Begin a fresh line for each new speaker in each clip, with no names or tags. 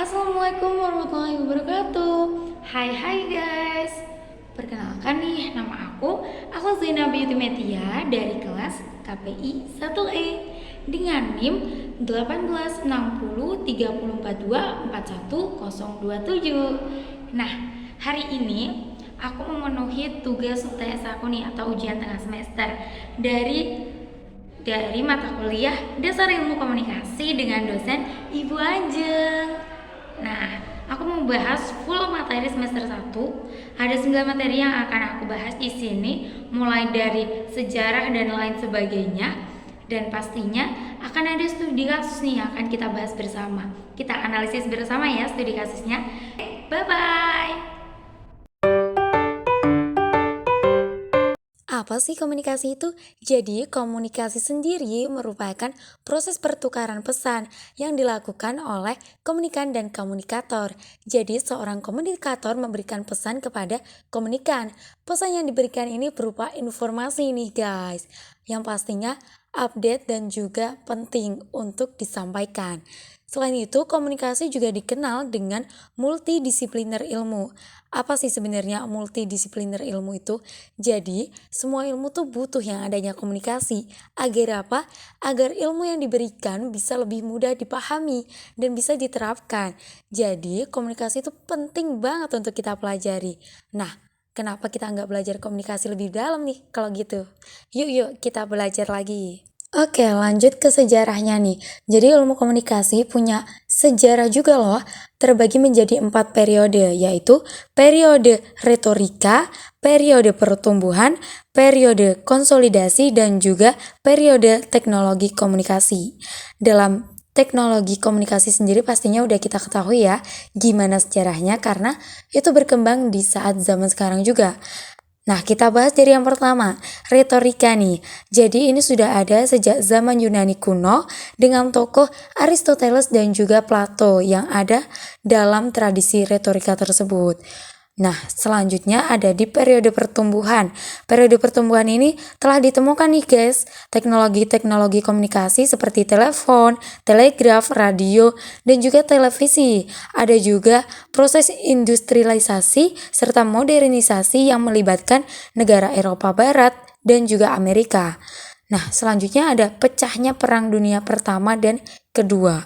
Assalamualaikum warahmatullahi wabarakatuh. Hai guys. Perkenalkan nih, nama aku Zina Beauty Metia dari kelas KPI 1E dengan NIM 1860304241027. Nah, hari ini aku memenuhi tugas UTS aku nih atau ujian tengah semester dari mata kuliah Dasar Ilmu Komunikasi dengan dosen Ibu Ajeng. Nah, aku mau bahas full materi semester 1. Ada 9 materi yang akan aku bahas di sini, mulai dari sejarah dan lain sebagainya. Dan pastinya akan ada studi kasus nih yang akan kita bahas bersama. Kita analisis bersama ya studi kasusnya. Bye bye.
Apa sih komunikasi itu? Jadi, komunikasi sendiri merupakan proses pertukaran pesan yang dilakukan oleh komunikan dan komunikator. Jadi, seorang komunikator memberikan pesan kepada komunikan. Pesan yang diberikan ini berupa informasi nih guys, yang pastinya update dan juga penting untuk disampaikan. Selain itu, komunikasi juga dikenal dengan multidisipliner ilmu. Apa sih sebenarnya multidisipliner ilmu itu? Jadi, semua ilmu tuh butuh yang adanya komunikasi. Agar apa? Agar ilmu yang diberikan bisa lebih mudah dipahami dan bisa diterapkan. Jadi, komunikasi itu penting banget untuk kita pelajari. Nah, kenapa kita nggak belajar komunikasi lebih dalam nih kalau gitu? Yuk kita belajar lagi. Oke, lanjut ke sejarahnya nih. Jadi ilmu komunikasi punya sejarah juga loh, terbagi menjadi 4 periode, yaitu periode retorika, periode pertumbuhan, periode konsolidasi, dan juga periode teknologi komunikasi. Dalam teknologi komunikasi sendiri pastinya udah kita ketahui ya gimana sejarahnya, karena itu berkembang di saat zaman sekarang juga. Nah, kita bahas dari yang pertama, retorika nih. Jadi ini sudah ada sejak zaman Yunani kuno dengan tokoh Aristoteles dan juga Plato yang ada dalam tradisi retorika tersebut. Nah, selanjutnya ada di periode pertumbuhan. Periode pertumbuhan ini telah ditemukan nih guys, teknologi-teknologi komunikasi seperti telepon, telegraf, radio, dan juga televisi. Ada juga proses industrialisasi serta modernisasi yang melibatkan negara Eropa Barat dan juga Amerika. Nah, selanjutnya ada pecahnya Perang Dunia Pertama dan Kedua.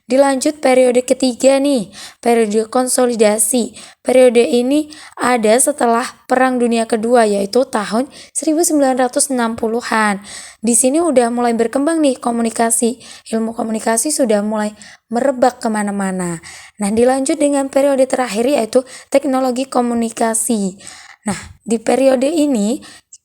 Dilanjut periode ketiga nih, periode konsolidasi. Periode ini ada setelah Perang Dunia Kedua, yaitu tahun 1960-an. Di sini udah mulai berkembang nih komunikasi. Ilmu komunikasi sudah mulai merebak kemana-mana. Nah, dilanjut dengan periode terakhir yaitu teknologi komunikasi. Nah, di periode ini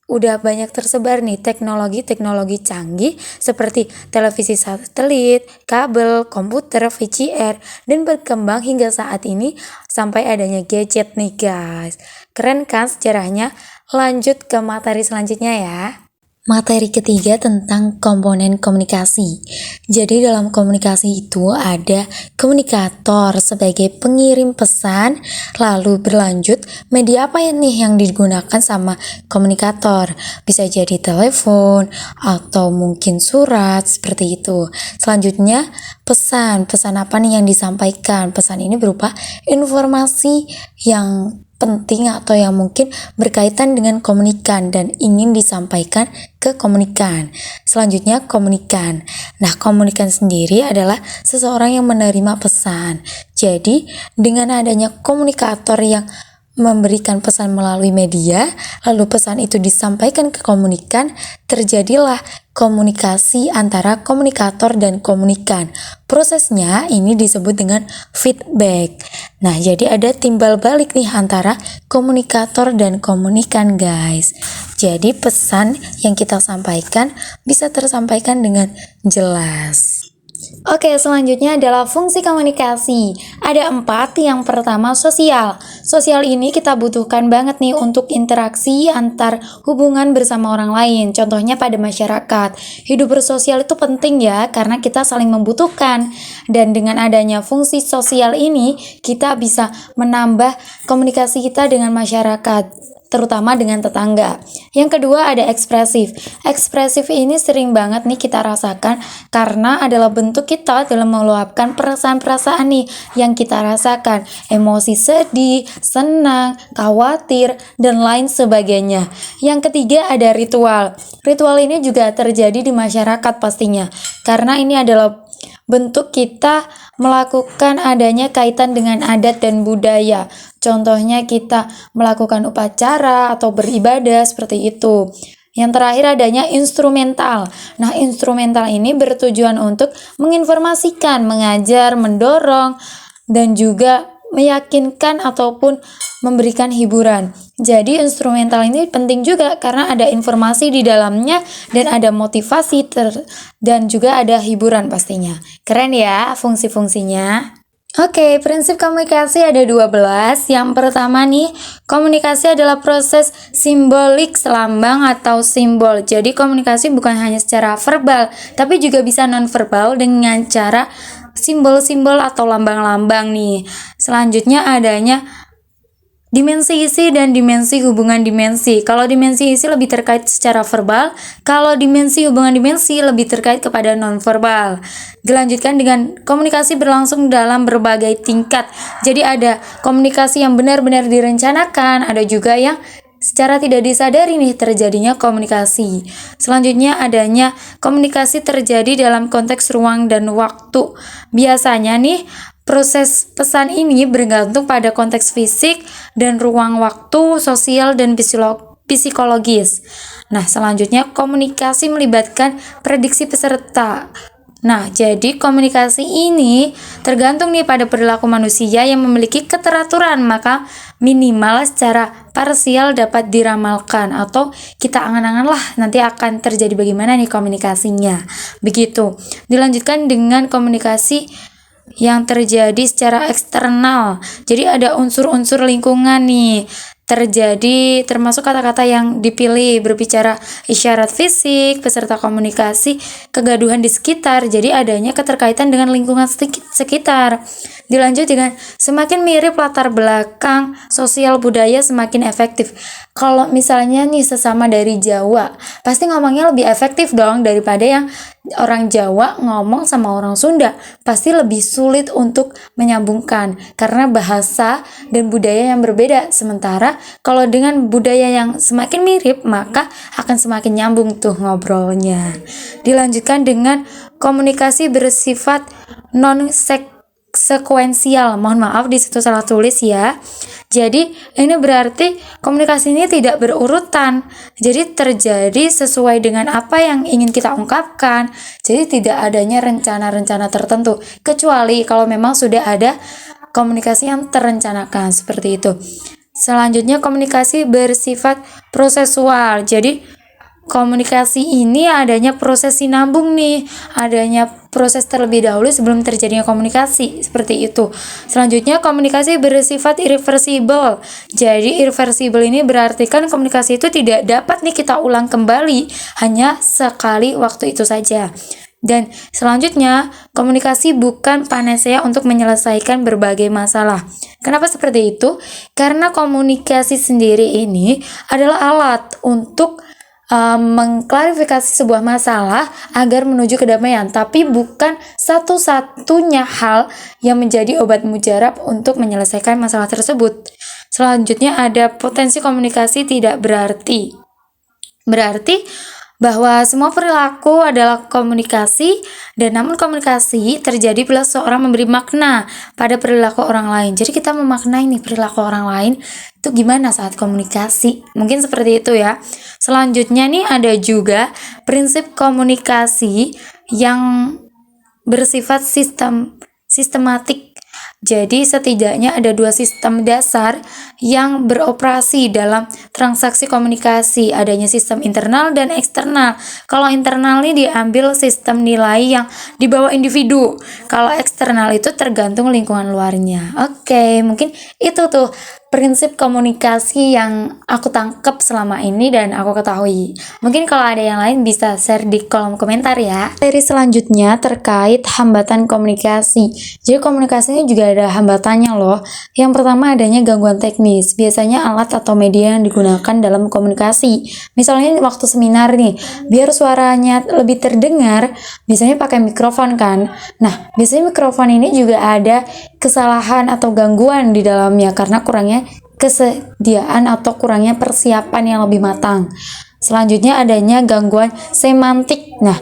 udah banyak tersebar nih teknologi-teknologi canggih seperti televisi satelit, kabel, komputer, VCR, dan berkembang hingga saat ini sampai adanya gadget nih guys. Keren kan sejarahnya? Lanjut ke materi selanjutnya ya. Materi ketiga tentang komponen komunikasi. Jadi dalam komunikasi itu ada komunikator sebagai pengirim pesan, lalu berlanjut media apa ya nih yang digunakan sama komunikator. Bisa jadi telepon atau mungkin surat seperti itu. Selanjutnya pesan apa nih yang disampaikan. Pesan ini berupa informasi yang penting atau yang mungkin berkaitan dengan komunikan dan ingin disampaikan ke komunikan. Selanjutnya komunikan. Nah, komunikan sendiri adalah seseorang yang menerima pesan. Jadi, dengan adanya komunikator yang memberikan pesan melalui media, lalu pesan itu disampaikan ke komunikan, terjadilah komunikasi antara komunikator dan komunikan. Prosesnya ini disebut dengan feedback. Nah, jadi ada timbal balik nih antara komunikator dan komunikan guys. Jadi pesan yang kita sampaikan bisa tersampaikan dengan jelas. Oke, selanjutnya adalah fungsi komunikasi. Ada 4, yang pertama sosial. Sosial ini kita butuhkan banget nih untuk interaksi antar hubungan bersama orang lain. Contohnya pada masyarakat. Hidup bersosial itu penting ya, karena kita saling membutuhkan. Dan dengan adanya fungsi sosial ini, kita bisa menambah komunikasi kita dengan masyarakat. terutama dengan tetangga. Yang kedua ada ekspresif. Ekspresif ini sering banget nih kita rasakan karena adalah bentuk kita dalam meluapkan perasaan-perasaan nih yang kita rasakan. Emosi sedih, senang, khawatir, dan lain sebagainya. Yang ketiga ada ritual. Ritual ini juga terjadi di masyarakat pastinya. Karena ini adalah bentuk kita melakukan adanya kaitan dengan adat dan budaya. Contohnya kita melakukan upacara atau beribadah seperti itu. Yang terakhir adanya instrumental. Nah, instrumental ini bertujuan untuk menginformasikan, mengajar, mendorong, dan juga meyakinkan ataupun memberikan hiburan. Jadi instrumental ini penting juga karena ada informasi di dalamnya dan ada motivasi dan juga ada hiburan pastinya. Keren ya fungsi-fungsinya. Oke, prinsip komunikasi ada 12. Yang pertama nih, komunikasi adalah proses simbolik lambang atau simbol. Jadi komunikasi bukan hanya secara verbal, tapi juga bisa non-verbal dengan cara simbol-simbol atau lambang-lambang nih. Selanjutnya adanya dimensi isi dan dimensi hubungan dimensi. Kalau dimensi isi lebih terkait secara verbal, kalau dimensi hubungan dimensi lebih terkait kepada non-verbal. Dilanjutkan dengan komunikasi berlangsung dalam berbagai tingkat. Jadi ada komunikasi yang benar-benar direncanakan, ada juga yang secara tidak disadari nih terjadinya komunikasi. Selanjutnya adanya komunikasi terjadi dalam konteks ruang dan waktu. Biasanya nih proses pesan ini bergantung pada konteks fisik dan ruang waktu, sosial dan psikologis. Nah, selanjutnya komunikasi melibatkan prediksi peserta. Nah, jadi komunikasi ini tergantung nih pada perilaku manusia yang memiliki keteraturan, maka minimal secara parsial dapat diramalkan atau kita angan-angan lah nanti akan terjadi bagaimana nih komunikasinya. Begitu. Dilanjutkan dengan komunikasi yang terjadi secara eksternal. Jadi ada unsur-unsur lingkungan nih terjadi, termasuk kata-kata yang dipilih, berbicara isyarat fisik, peserta komunikasi, kegaduhan di sekitar. Jadi adanya keterkaitan dengan lingkungan sekitar. Dilanjut dengan semakin mirip latar belakang sosial budaya semakin efektif. Kalau misalnya nih sesama dari Jawa, pasti ngomongnya lebih efektif dong daripada yang orang Jawa ngomong sama orang Sunda. Pasti lebih sulit untuk menyambungkan karena bahasa dan budaya yang berbeda. Sementara kalau dengan budaya yang semakin mirip, maka akan semakin nyambung tuh ngobrolnya. Dilanjutkan dengan komunikasi bersifat non-sekuensial. Mohon maaf di situ salah tulis ya. Jadi ini berarti komunikasi ini tidak berurutan. Jadi terjadi sesuai dengan apa yang ingin kita ungkapkan. Jadi tidak adanya rencana-rencana tertentu. Kecuali kalau memang sudah ada komunikasi yang terencanakan seperti itu. Selanjutnya komunikasi bersifat prosesual. Jadi komunikasi ini adanya proses sinambung nih, adanya proses terlebih dahulu sebelum terjadinya komunikasi, seperti itu. Selanjutnya komunikasi bersifat irreversible. Jadi irreversible ini berarti kan komunikasi itu tidak dapat nih kita ulang kembali, hanya sekali waktu itu saja. Dan selanjutnya, komunikasi bukan panacea untuk menyelesaikan berbagai masalah. Kenapa seperti itu? Karena komunikasi sendiri ini adalah alat untuk mengklarifikasi sebuah masalah agar menuju kedamaian, tapi bukan satu-satunya hal yang menjadi obat mujarab untuk menyelesaikan masalah tersebut. Selanjutnya ada potensi komunikasi tidak berarti. Berarti bahwa semua perilaku adalah komunikasi, dan namun komunikasi terjadi bila seorang memberi makna pada perilaku orang lain. Jadi kita memaknai nih perilaku orang lain itu gimana saat komunikasi. Mungkin seperti itu ya. Selanjutnya nih ada juga prinsip komunikasi yang bersifat sistematik. Jadi setidaknya ada 2 sistem dasar yang beroperasi dalam transaksi komunikasi. Adanya sistem internal dan eksternal. Kalau internal ini diambil sistem nilai yang dibawa individu. Kalau eksternal itu tergantung lingkungan luarnya. Oke, mungkin itu tuh prinsip komunikasi yang aku tangkap selama ini dan aku ketahui. Mungkin kalau ada yang lain bisa share di kolom komentar ya. Seri selanjutnya terkait hambatan komunikasi. Jadi komunikasinya juga ada hambatannya loh. Yang pertama adanya gangguan teknis. Biasanya alat atau media yang digunakan dalam komunikasi. Misalnya waktu seminar nih, biar suaranya lebih terdengar, biasanya pakai mikrofon kan. Nah, biasanya mikrofon ini juga ada kesalahan atau gangguan di dalamnya karena kurangnya kesediaan atau kurangnya persiapan yang lebih matang. Selanjutnya adanya gangguan semantik. Nah,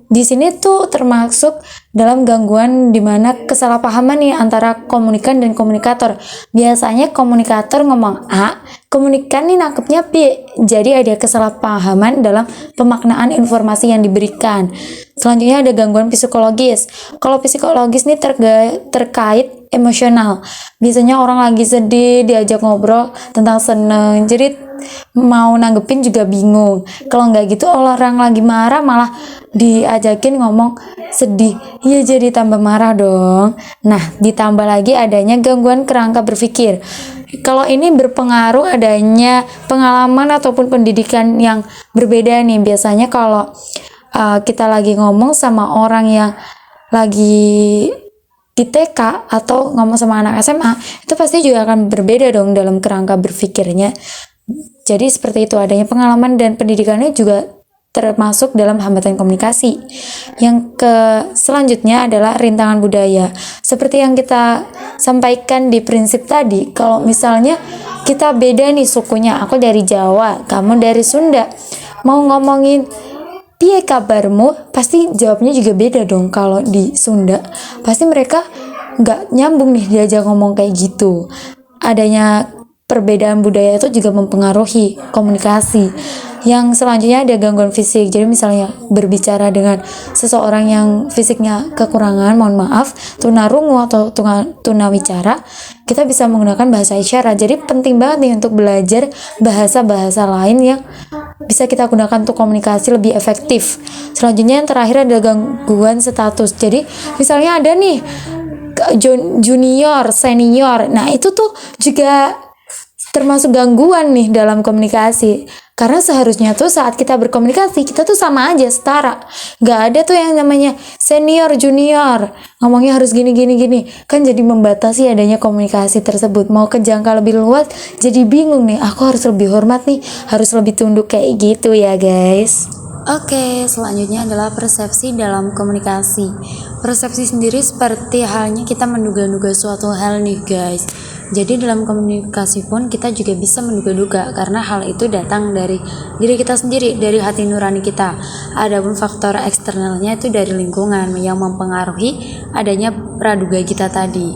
di sini tuh termasuk dalam gangguan di mana kesalahpahaman nih antara komunikan dan komunikator. Biasanya komunikator ngomong A, komunikan nih nangkepnya B. Jadi ada kesalahpahaman dalam pemaknaan informasi yang diberikan. Selanjutnya ada gangguan psikologis. Kalau psikologis nih terkait emosional. Biasanya orang lagi sedih diajak ngobrol tentang seneng. Jadi mau nanggepin juga bingung. Kalau nggak gitu orang lagi marah malah diajakin ngomong sedih, ya jadi tambah marah dong. Nah, ditambah lagi adanya gangguan kerangka berpikir. Kalau ini berpengaruh adanya pengalaman ataupun pendidikan yang berbeda nih. Biasanya kalau kita lagi ngomong sama orang yang lagi di TK atau ngomong sama anak SMA, itu pasti juga akan berbeda dong dalam kerangka berpikirnya. Jadi seperti itu, adanya pengalaman dan pendidikannya juga termasuk dalam hambatan komunikasi. Yang selanjutnya adalah rintangan budaya. Seperti yang kita sampaikan di prinsip tadi, kalau misalnya kita beda nih sukunya, aku dari Jawa, kamu dari Sunda, mau ngomongin piye kabarmu, pasti jawabnya juga beda dong. Kalau di Sunda pasti mereka nggak nyambung nih diajak ngomong kayak gitu. Adanya perbedaan budaya itu juga mempengaruhi komunikasi. Yang selanjutnya ada gangguan fisik. Jadi misalnya berbicara dengan seseorang yang fisiknya kekurangan, mohon maaf, tunarungu atau tunawicara, kita bisa menggunakan bahasa isyarat. Jadi penting banget nih untuk belajar bahasa-bahasa lain yang bisa kita gunakan untuk komunikasi lebih efektif. Selanjutnya yang terakhir ada gangguan status. Jadi misalnya ada nih junior, senior. Nah, itu tuh juga termasuk gangguan nih dalam komunikasi. Karena seharusnya tuh saat kita berkomunikasi, kita tuh sama aja, setara. Gak ada tuh yang namanya senior, junior. Ngomongnya harus gini. Kan jadi membatasi adanya komunikasi tersebut. Mau ke jangka lebih luas, jadi bingung nih. Aku harus lebih hormat nih, harus lebih tunduk kayak gitu ya guys. Oke, selanjutnya adalah persepsi dalam komunikasi. Persepsi sendiri seperti halnya kita menduga-duga suatu hal nih guys. Jadi dalam komunikasi pun kita juga bisa menduga-duga karena hal itu datang dari diri kita sendiri, dari hati nurani kita. Adapun faktor eksternalnya itu dari lingkungan yang mempengaruhi adanya praduga kita tadi.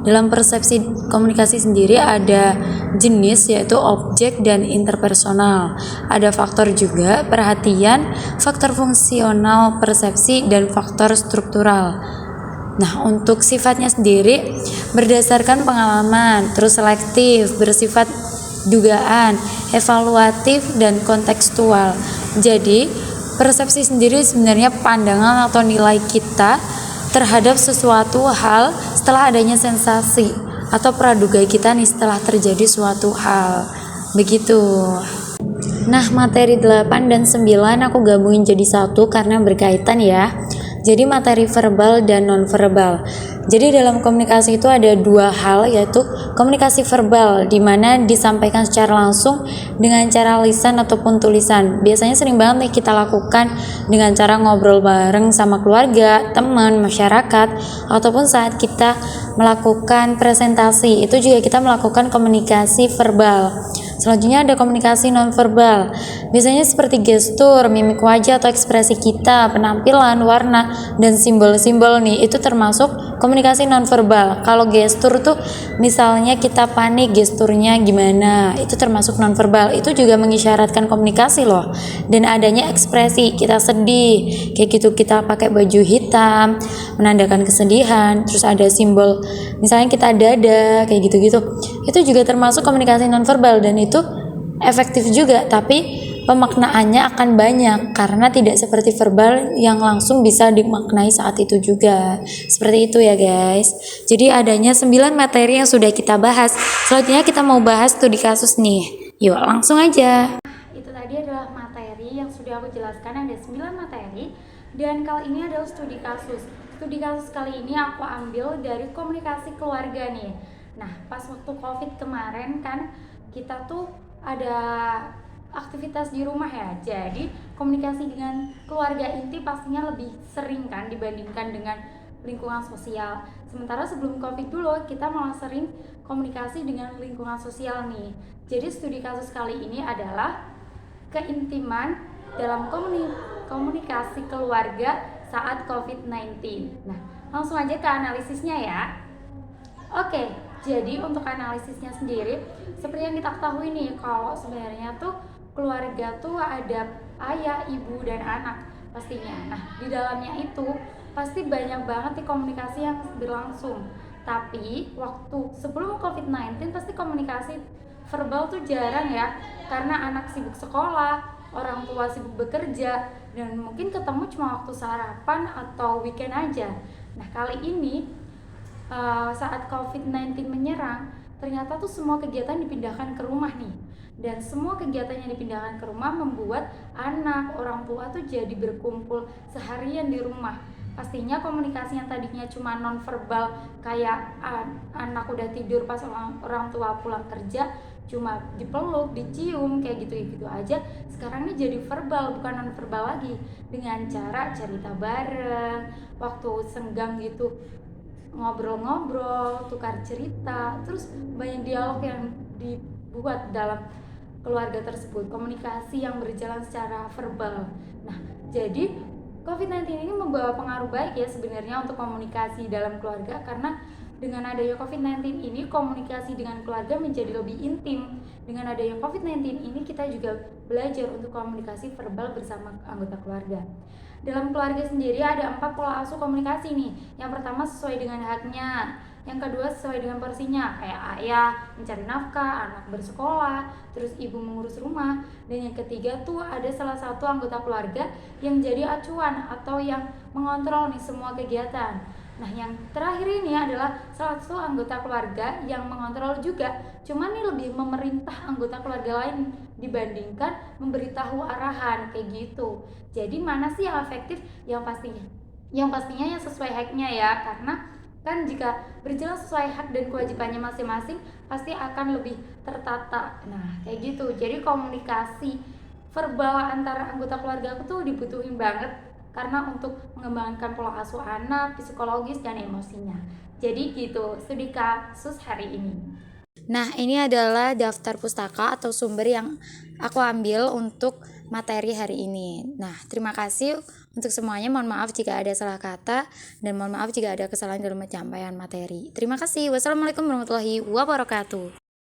Dalam persepsi komunikasi sendiri ada jenis yaitu objek dan interpersonal. Ada faktor juga perhatian, faktor fungsional persepsi dan faktor struktural. Nah, untuk sifatnya sendiri berdasarkan pengalaman, terus selektif, bersifat dugaan, evaluatif, dan kontekstual. Jadi, persepsi sendiri sebenarnya pandangan atau nilai kita terhadap sesuatu hal setelah adanya sensasi atau praduga kita nih setelah terjadi suatu hal. Begitu. Nah, materi 8 dan 9 aku gabungin jadi satu karena berkaitan ya. Jadi materi verbal dan non-verbal. Jadi dalam komunikasi itu ada dua hal, yaitu komunikasi verbal di mana disampaikan secara langsung dengan cara lisan ataupun tulisan. Biasanya sering banget nih kita lakukan dengan cara ngobrol bareng sama keluarga, teman, masyarakat, ataupun saat kita melakukan presentasi. Itu juga kita melakukan komunikasi verbal. Selanjutnya ada komunikasi nonverbal. Biasanya seperti gestur, mimik wajah atau ekspresi kita, penampilan, warna, dan simbol-simbol nih. Itu termasuk komunikasi nonverbal. Kalau gestur tuh misalnya kita panik, gesturnya gimana? Itu termasuk nonverbal. Itu juga mengisyaratkan komunikasi loh. Dan adanya ekspresi, kita sedih, kayak gitu kita pakai baju hitam, menandakan kesedihan. Terus ada simbol, misalnya kita dada, kayak gitu-gitu. Itu juga termasuk komunikasi nonverbal dan itu efektif juga, tapi pemaknaannya akan banyak karena tidak seperti verbal yang langsung bisa dimaknai saat itu juga. Seperti itu ya guys. Jadi adanya 9 materi yang sudah kita bahas. Selanjutnya kita mau bahas studi kasus nih. Yuk langsung aja.
Itu tadi adalah materi yang sudah aku jelaskan, ada 9 materi, dan kali ini adalah studi kasus. Studi kasus kali ini aku ambil dari komunikasi keluarga nih. Nah, pas waktu COVID kemarin kan kita tuh ada aktivitas di rumah ya, jadi komunikasi dengan keluarga inti pastinya lebih sering kan dibandingkan dengan lingkungan sosial. Sementara sebelum COVID dulu kita malah sering komunikasi dengan lingkungan sosial nih. Jadi studi kasus kali ini adalah keintiman dalam komunikasi keluarga saat COVID-19. Nah, langsung aja ke analisisnya ya. Oke, jadi untuk analisisnya sendiri, seperti yang kita ketahui nih, kalau sebenarnya tuh keluarga tuh ada ayah, ibu, dan anak pastinya. Nah, di dalamnya itu pasti banyak banget nih komunikasi yang berlangsung. Tapi waktu sebelum COVID-19 pasti komunikasi verbal tuh jarang ya, karena anak sibuk sekolah, orang tua sibuk bekerja, dan mungkin ketemu cuma waktu sarapan atau weekend aja. Nah, kali ini saat COVID-19 menyerang, ternyata tuh semua kegiatan dipindahkan ke rumah nih. Dan semua kegiatan yang dipindahkan ke rumah membuat anak, orang tua tuh jadi berkumpul seharian di rumah. Pastinya komunikasi yang tadinya cuma non-verbal, kayak anak udah tidur pas orang tua pulang kerja, cuma dipeluk, dicium, kayak gitu-gitu aja. Sekarang ini jadi verbal, bukan non-verbal lagi, dengan cara cerita bareng, waktu senggang gitu ngobrol-ngobrol, tukar cerita, terus banyak dialog yang dibuat dalam keluarga tersebut, komunikasi yang berjalan secara verbal. Nah, jadi COVID-19 ini membawa pengaruh baik ya sebenarnya untuk komunikasi dalam keluarga, karena dengan adanya COVID-19 ini komunikasi dengan keluarga menjadi lebih intim. Dengan adanya COVID-19 ini kita juga belajar untuk komunikasi verbal bersama anggota keluarga. Dalam keluarga sendiri ada 4 pola asuh komunikasi nih. Yang pertama sesuai dengan haknya, yang kedua sesuai dengan porsinya, kayak ayah mencari nafkah, anak bersekolah, terus ibu mengurus rumah, dan yang ketiga tuh ada salah satu anggota keluarga yang jadi acuan atau yang mengontrol nih semua kegiatan. Nah, yang terakhir ini adalah salah satu anggota keluarga yang mengontrol juga, cuman nih lebih memerintah anggota keluarga lain dibandingkan memberitahu arahan kayak gitu. Jadi mana sih yang efektif? Yang pastinya yang sesuai haknya ya, karena kan jika berjalan sesuai hak dan kewajibannya masing-masing pasti akan lebih tertata. Nah, kayak gitu. Jadi komunikasi verbal antara anggota keluarga aku tuh dibutuhin banget karena untuk mengembangkan pola asuh anak, psikologis, dan emosinya. Jadi gitu studi kasus hari ini.
Nah, ini adalah daftar pustaka atau sumber yang aku ambil untuk materi hari ini. Nah, terima kasih untuk semuanya. Mohon maaf jika ada salah kata dan mohon maaf jika ada kesalahan dalam penyampaian materi. Terima kasih. Wassalamualaikum warahmatullahi wabarakatuh.